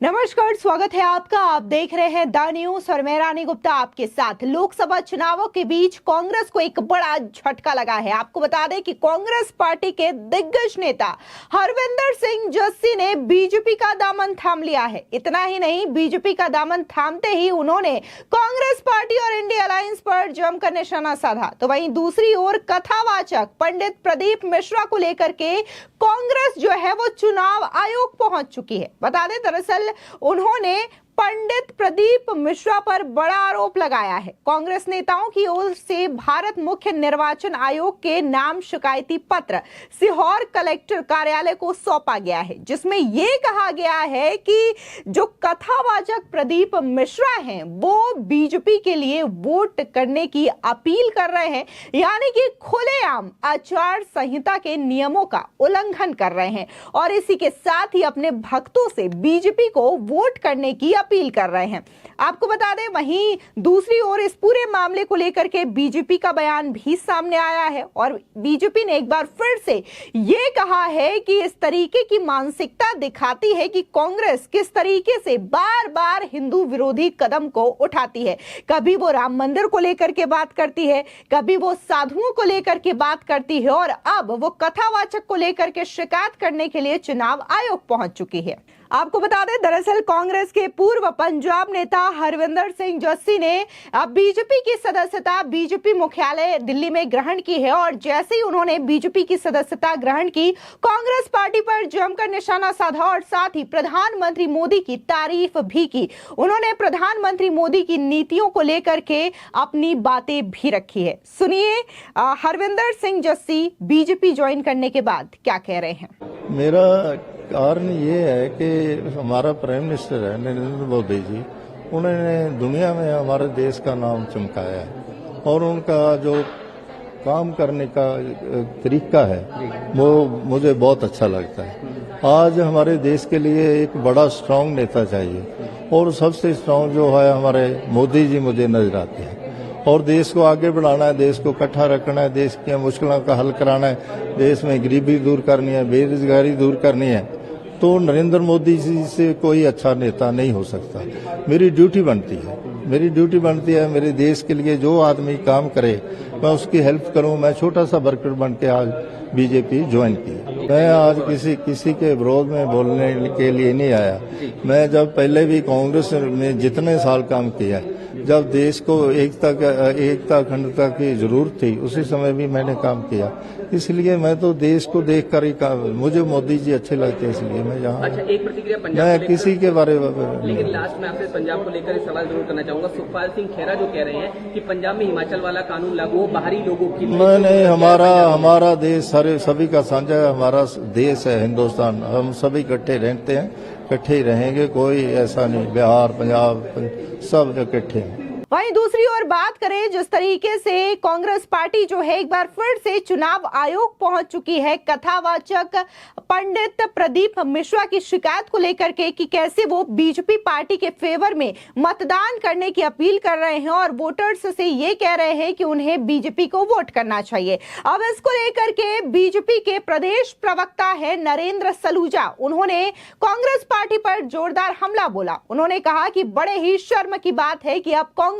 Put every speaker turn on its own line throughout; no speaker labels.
नमस्कार, स्वागत है आपका। आप देख रहे हैं द न्यूज और मैं रानी गुप्ता आपके साथ। लोकसभा चुनावों के बीच कांग्रेस को एक बड़ा झटका लगा है। आपको बता दें कि कांग्रेस पार्टी के दिग्गज नेता हरविंदर सिंह जस्सी ने बीजेपी का दामन थाम लिया है। इतना ही नहीं, बीजेपी का दामन थामते ही उन्होंने कांग्रेस पार्टी और इंडिया अलायंस पर जमकर निशाना साधा। तो वहीं दूसरी ओर कथावाचक पंडित प्रदीप मिश्रा को लेकर के कांग्रेस जो है वो चुनाव आयोग पहुंच चुकी है। बता दें, दरअसल उन्होंने पंडित प्रदीप मिश्रा पर बड़ा आरोप लगाया है। कांग्रेस नेताओं की ओर से भारत मुख्य निर्वाचन आयोग के नाम शिकायती पत्र सीहोर कलेक्टर कार्यालय को सौंपा गया है, जिसमें यह कहा गया है कि जो कथावाचक प्रदीप मिश्रा हैं वो बीजेपी के लिए वोट करने की अपील कर रहे हैं, यानी कि खुलेआम आचार संहिता के नियमों का उल्लंघन कर रहे हैं और इसी के साथ ही अपने भक्तों से बीजेपी को वोट करने की अपील कर रहे हैं। आपको बता दें, वहीं दूसरी ओर इस पूरे मामले को लेकर के बीजेपी का बयान भी सामने आया है और बीजेपी ने एक बार फिर से यह कहा है कि इस तरीके की मानसिकता दिखाती है कि कांग्रेस किस तरीके से बार बार हिंदू विरोधी कदम को उठाती है। कभी वो राम मंदिर को लेकर के बात करती है, कभी वो साधुओं को लेकर के बात करती है और अब वो कथावाचक को लेकर के शिकायत करने के लिए चुनाव आयोग पहुंच चुकी है। आपको बता दें, दरअसल कांग्रेस के पूर्व पंजाब नेता हरविंदर सिंह जस्सी ने अब बीजेपी की सदस्यता बीजेपी मुख्यालय दिल्ली में ग्रहण की है और जैसे ही उन्होंने बीजेपी की सदस्यता ग्रहण की, कांग्रेस पार्टी पर जमकर निशाना साधा और साथ ही प्रधानमंत्री मोदी की तारीफ भी की। उन्होंने प्रधानमंत्री मोदी की नीतियों को लेकर के अपनी बातें भी रखी है। सुनिए हरविंदर सिंह जस्सी बीजेपी ज्वाइन करने के बाद क्या कह रहे हैं।
मेरा कारण ये है कि हमारा प्राइम मिनिस्टर है नरेंद्र मोदी जी, उन्होंने दुनिया में हमारे देश का नाम चमकाया है और उनका जो काम करने का तरीका है वो मुझे बहुत अच्छा लगता है। आज हमारे देश के लिए एक बड़ा स्ट्रांग नेता चाहिए और सबसे स्ट्रांग जो है हमारे मोदी जी मुझे नजर आते हैं और देश को आगे बढ़ाना है, देश को इकट्ठा रखना है, देश की मुश्किलों का हल कराना है, देश में गरीबी दूर करनी है, बेरोजगारी दूर करनी है, तो नरेंद्र मोदी जी से कोई अच्छा नेता नहीं हो सकता। मेरी ड्यूटी बनती है मेरे देश के लिए जो आदमी काम करे मैं उसकी हेल्प करूं। मैं छोटा सा वर्कर बन के आज बीजेपी ज्वाइन की। मैं आज किसी के विरोध में बोलने के लिए नहीं आया। मैं जब पहले भी कांग्रेस में जितने साल काम किया, जब देश को एकता अखंडता की जरूरत थी उसी समय भी मैंने काम किया। इसलिए मैं तो देश को देख कर ही मुझे मोदी जी अच्छे लगते हैं, इसलिए मैं यहाँ।
अच्छा, एक प्रतिक्रिया पंजाब
मैं किसी के बारे में
लेकिन लास्ट में आपसे पंजाब को लेकर सवाल जरूर करना चाहूंगा। सुखपाल सिंह खेरा जो कह रहे हैं कि पंजाब में हिमाचल वाला कानून लागू हो, बाहरी लोगों की
नहीं, हमारा देश सभी का साझा है। हमारा देश है हिंदुस्तान, हम सभी इकट्ठे रहते हैं, इकट्ठे ही रहेंगे, कोई ऐसा नहीं। बिहार पंजाब सब इकट्ठे हैं।
वहीं दूसरी ओर बात करें, जिस तरीके से कांग्रेस पार्टी जो है एक बार फिर से चुनाव आयोग पहुंच चुकी है कथावाचक पंडित प्रदीप मिश्रा की शिकायत को लेकर के कि कैसे वो बीजेपी पार्टी के फेवर में मतदान करने की अपील कर रहे हैं और वोटर्स से ये कह रहे हैं कि उन्हें बीजेपी को वोट करना चाहिए। अब इसको लेकर के बीजेपी के प्रदेश प्रवक्ता है नरेंद्र सलूजा, उन्होंने कांग्रेस पार्टी पर जोरदार हमला बोला। उन्होंने कहा कि बड़े ही शर्म की बात है कि अब कांग्रेस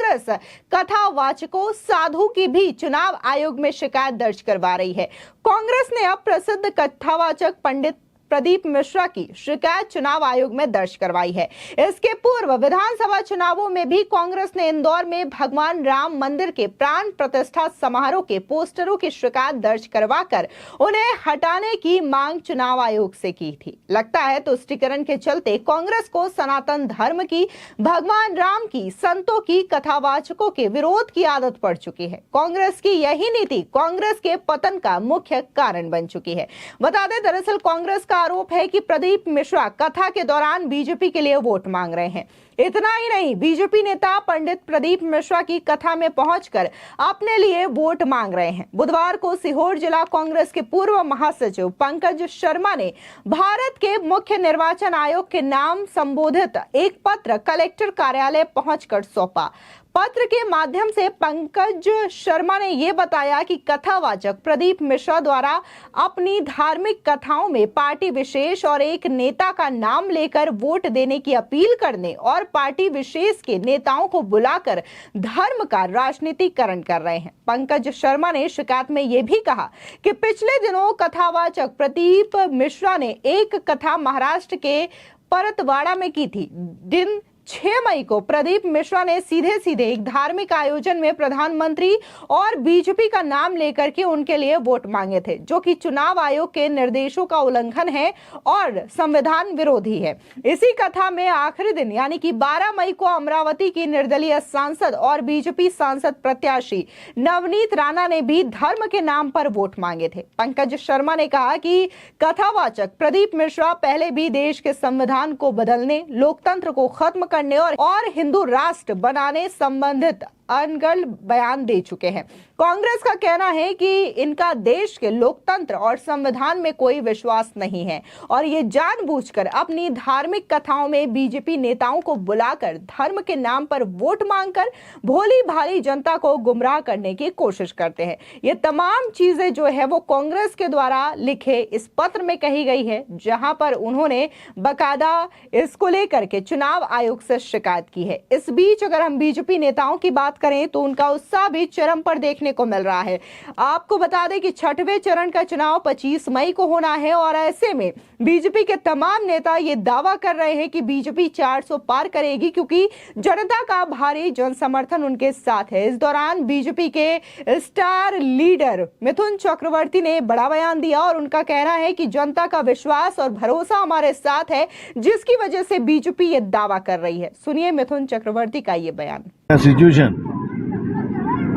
कथावाचकों साधु की भी चुनाव आयोग में शिकायत दर्ज करवा रही है। कांग्रेस ने अब प्रसिद्ध कथावाचक पंडित प्रदीप मिश्रा की शिकायत चुनाव आयोग में दर्ज करवाई है। इसके पूर्व विधानसभा चुनावों में भी कांग्रेस ने इंदौर में भगवान राम मंदिर के प्राण प्रतिष्ठा समारोह के पोस्टरों की शिकायत दर्ज करवाकर उन्हें हटाने की मांग चुनाव आयोग से की थी। लगता है तुष्टीकरण के चलते कांग्रेस को सनातन धर्म की, भगवान राम की, संतों की, कथावाचकों के विरोध की आदत पड़ चुकी है। कांग्रेस की यही नीति कांग्रेस के पतन का मुख्य कारण बन चुकी है। बता दें, दरअसल कांग्रेस का आरोप है कि प्रदीप मिश्रा कथा के दौरान बीजेपी के लिए वोट मांग रहे हैं। इतना ही नहीं, बीजेपी नेता पंडित प्रदीप मिश्रा की कथा में पहुंचकर अपने लिए वोट मांग रहे हैं। बुधवार को सीहोर जिला कांग्रेस के पूर्व महासचिव पंकज शर्मा ने भारत के मुख्य निर्वाचन आयोग के नाम संबोधित एक पत्र कलेक्टर कार्यालय पहुंचकर सौंपा। पत्र के माध्यम से पंकज शर्मा ने यह बताया कि कथावाचक प्रदीप मिश्रा द्वारा अपनी धार्मिक कथाओं में पार्टी विशेष और एक नेता का नाम लेकर वोट देने की अपील करने और पार्टी विशेष के नेताओं को बुलाकर धर्म का राजनीतिकरण कर रहे हैं। पंकज शर्मा ने शिकायत में यह भी कहा कि पिछले दिनों कथावाचक प्रदीप मिश्रा ने एक कथा महाराष्ट्र के परतवाड़ा में की थी। दिन 6 मई को प्रदीप मिश्रा ने सीधे सीधे एक धार्मिक आयोजन में प्रधानमंत्री और बीजेपी का नाम लेकर के उनके लिए वोट मांगे थे, जो कि चुनाव आयोग के निर्देशों का उल्लंघन है और संविधान विरोधी है। इसी कथा में आखिरी दिन यानी कि 12 मई को अमरावती की निर्दलीय सांसद और बीजेपी सांसद प्रत्याशी नवनीत राणा ने भी धर्म के नाम पर वोट मांगे थे। पंकज शर्मा ने कहा कि कथावाचक प्रदीप मिश्रा पहले भी देश के संविधान को बदलने, लोकतंत्र को खत्म करने और हिंदू राष्ट्र बनाने संबंधित अनगढ़ बयान दे चुके हैं। कांग्रेस का कहना है कि इनका देश के लोकतंत्र और संविधान में कोई विश्वास नहीं है और ये जानबूझकर अपनी धार्मिक कथाओं में बीजेपी नेताओं को बुलाकर धर्म के नाम पर वोट मांगकर भोली भाली जनता को गुमराह करने की कोशिश करते हैं। ये तमाम चीजें जो है वो कांग्रेस के द्वारा लिखे इस पत्र में कही गई है, जहां पर उन्होंने बकायदा इसको लेकर के चुनाव आयोग से शिकायत की है। इस बीच अगर हम बीजेपी नेताओं की बात करें तो उनका उत्साह भी चरम पर देखने को मिल रहा है। आपको बता दें कि 6वें चरण का चुनाव 25 मई को होना है और ऐसे में बीजेपी के तमाम नेता ये दावा कर रहे हैं कि बीजेपी 400 पार करेगी, क्योंकि जनता का भारी जन समर्थन उनके साथ है। इस दौरान बीजेपी के स्टार लीडर मिथुन चक्रवर्ती ने बड़ा बयान दिया और उनका कहना है कि जनता का विश्वास और भरोसा हमारे साथ है, जिसकी वजह से बीजेपी ये दावा कर रही है। सुनिए मिथुन चक्रवर्ती का ये बयान।
सिचुएशन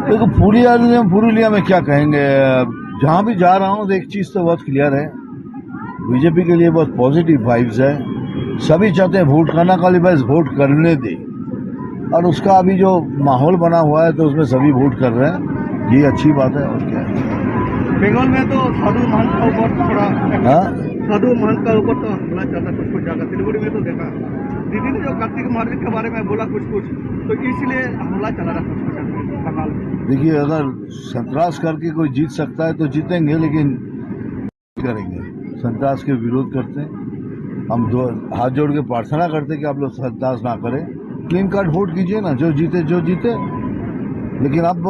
देखो, पुरुलिया में क्या कहेंगे, जहां भी जा रहा हूं एक चीज तो बहुत क्लियर है, बीजेपी के लिए बहुत पॉजिटिव वाइब्स है। सभी चाहते हैं वोट करना, खाली बस वोट करने दे, और उसका अभी जो माहौल बना हुआ है तो उसमें सभी वोट कर रहे हैं, ये अच्छी बात है। और क्या है,
बंगाल में तो साधु महंत का ऊपर थोड़ा साधु महंत का ऊपर तो हमला चला कुछ जगह, सिलीगुड़ी में तो देखा दीदी ने जो कार्तिक महाराज के बारे में बोला कुछ तो इसलिए हमला चला रहा कुछ बंगाल में।
देखिए, अगर संतरास करके कोई जीत सकता है तो जीतेंगे, लेकिन करेंगे संतरास के विरोध करते हैं। हम हाथ जोड़ के प्रार्थना करते हैं कि आप लोग संतरास ना करें, क्लीन कार्ड वोट कीजिए ना, जो जीते। लेकिन अब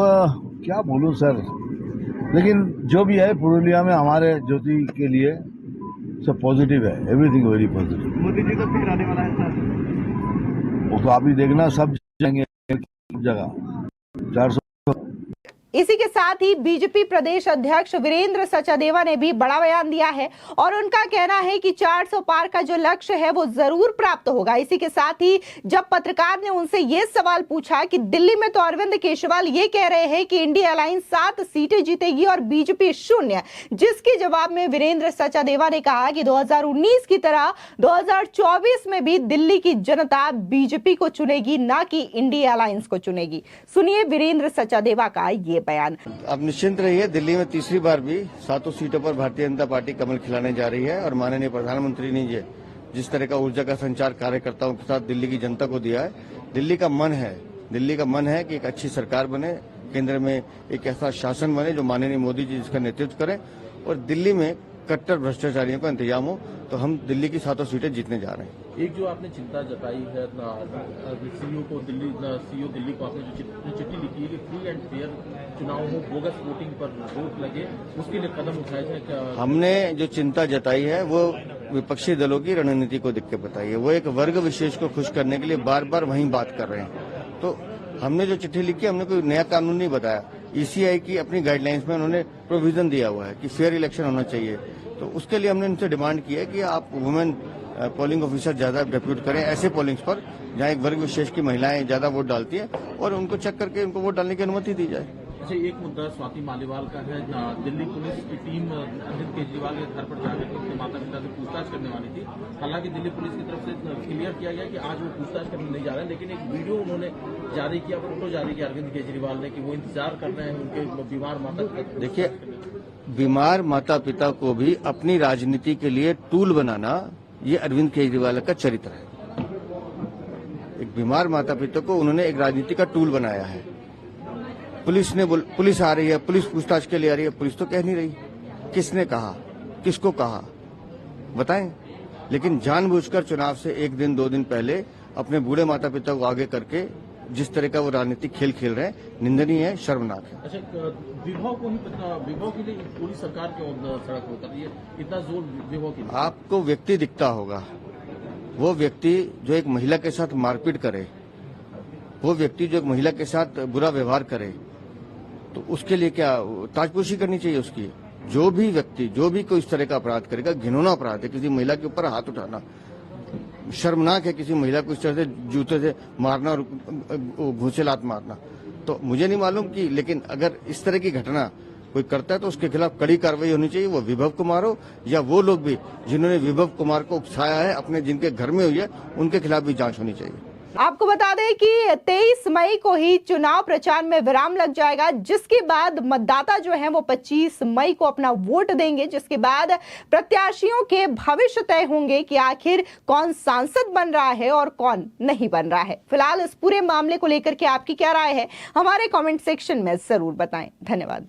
क्या बोलूं सर, लेकिन जो भी है पुरुलिया में हमारे ज्योति के लिए सब पॉजिटिव है, everything very positive.
Modi ji तो फिर आने वाला है सर,
वो तो आप ही देखना, सब जाएंगे जगह 400।
इसी के साथ ही बीजेपी प्रदेश अध्यक्ष वीरेंद्र सचदेवा ने भी बड़ा बयान दिया है और उनका कहना है कि 400 पार का जो लक्ष्य है वो जरूर प्राप्त होगा। इसी के साथ ही जब पत्रकार ने उनसे ये सवाल पूछा कि दिल्ली में तो अरविंद केजरीवाल ये कह रहे हैं कि इंडिया अलायंस 7 सीटें जीतेगी और बीजेपी 0, जिसके जवाब में वीरेंद्र सचदेवा ने कहा कि 2019 की तरह 2024 में भी दिल्ली की जनता बीजेपी को चुनेगी, ना कि इंडिया अलायंस को चुनेगी। सुनिए वीरेंद्र सचदेवा का ये बयान।
अब निश्चिंत रहिए, दिल्ली में तीसरी बार भी 7 सीटों पर भारतीय जनता पार्टी कमल खिलाने जा रही है और माननीय प्रधानमंत्री ने जिस तरह का ऊर्जा का संचार कार्यकर्ताओं के साथ दिल्ली की जनता को दिया है, दिल्ली का मन है कि एक अच्छी सरकार बने, केंद्र में एक ऐसा शासन बने जो माननीय मोदी जी जिसका नेतृत्व करें और दिल्ली में कट्टर भ्रष्टाचारियों का इंतजाम हो, तो हम दिल्ली की 7 सीटें जीतने जा रहे हैं।
एक जो आपने चिंता जताई है सीईओ दिल्ली को आपने जो चिट्ठी लिखी है कि फ्री एंड फेयर चुनाव हो, बोगस वोटिंग पर रोक लगे, उसके लिए कदम उठाए जाए क्या? हमने
जो चिंता जताई है वो विपक्षी दलों की रणनीति को देख के बताई है। वो एक वर्ग विशेष को खुश करने के लिए बार बार वही बात कर रहे हैं। तो हमने जो चिट्ठी लिखी, हमने कोई नया कानून नहीं बताया। ईसीआई की अपनी गाइडलाइंस में उन्होंने प्रोविजन दिया हुआ है कि फेयर इलेक्शन होना चाहिए, तो उसके लिए हमने उनसे डिमांड की है कि आप वुमेन पोलिंग ऑफिसर ज्यादा डेप्यूट करें ऐसे पोलिंग्स पर जहां एक वर्ग विशेष की महिलाएं ज्यादा वोट डालती है और उनको चेक करके उनको वोट डालने की अनुमति दी जाए।
अच्छा, एक मुद्दा स्वाति मालीवाल का है। दिल्ली पुलिस की टीम अरविंद केजरीवाल के घर पर जाकर उनके माता पिता से पूछताछ करने वाली थी। हालांकि दिल्ली पुलिस की तरफ से क्लियर किया गया कि आज वो पूछताछ करने नहीं जा रहे हैं, लेकिन एक वीडियो उन्होंने जारी किया, फोटो जारी किया अरविंद केजरीवाल ने कि वो इंतजार कर रहे हैं उनके बीमार माता पिता।
देखिए, बीमार माता पिता को भी अपनी राजनीति के लिए टूल बनाना, ये अरविंद केजरीवाल का चरित्र है। एक बीमार माता पिता को उन्होंने एक राजनीति का टूल बनाया है। पुलिस आ रही है, पुलिस पूछताछ के लिए आ रही है, पुलिस तो कह नहीं रही। किसने कहा, किसको कहा बताएं। लेकिन जानबूझकर चुनाव से 1 दिन 2 दिन पहले अपने बूढ़े माता पिता को आगे करके जिस तरह का वो राजनीतिक खेल खेल रहे हैं, निंदनीय है, शर्मनाक है।
अच्छा, विभव के लिए पूरी सरकार क्यों सड़क पर उतर रही है? इतना जोर विभव के लिए? आपको व्यक्ति दिखता होगा, वो व्यक्ति जो एक महिला के साथ मारपीट करे, वो व्यक्ति जो एक महिला के साथ बुरा व्यवहार करे, तो उसके लिए क्या ताजपोशी करनी चाहिए उसकी? जो भी व्यक्ति, जो भी कोई इस तरह का अपराध करेगा, घिनौना अपराध है। किसी महिला के ऊपर हाथ उठाना शर्मनाक है, किसी महिला को इस तरह से जूते से मारना और घूंसे लात मारना। तो मुझे नहीं मालूम कि, लेकिन अगर इस तरह की घटना कोई करता है तो उसके खिलाफ कड़ी कार्रवाई होनी चाहिए। वो विभव कुमार हो या वो लोग भी जिन्होंने विभव कुमार को उकसाया है, अपने जिनके घर में हुई है, उनके खिलाफ भी जांच होनी चाहिए।
आपको बता दें कि 23 मई को ही चुनाव प्रचार में विराम लग जाएगा, जिसके बाद मतदाता जो है वो 25 मई को अपना वोट देंगे, जिसके बाद प्रत्याशियों के भविष्य तय होंगे कि आखिर कौन सांसद बन रहा है और कौन नहीं बन रहा है। फिलहाल इस पूरे मामले को लेकर के आपकी क्या राय है, हमारे कमेंट सेक्शन में जरूर बताएं। धन्यवाद।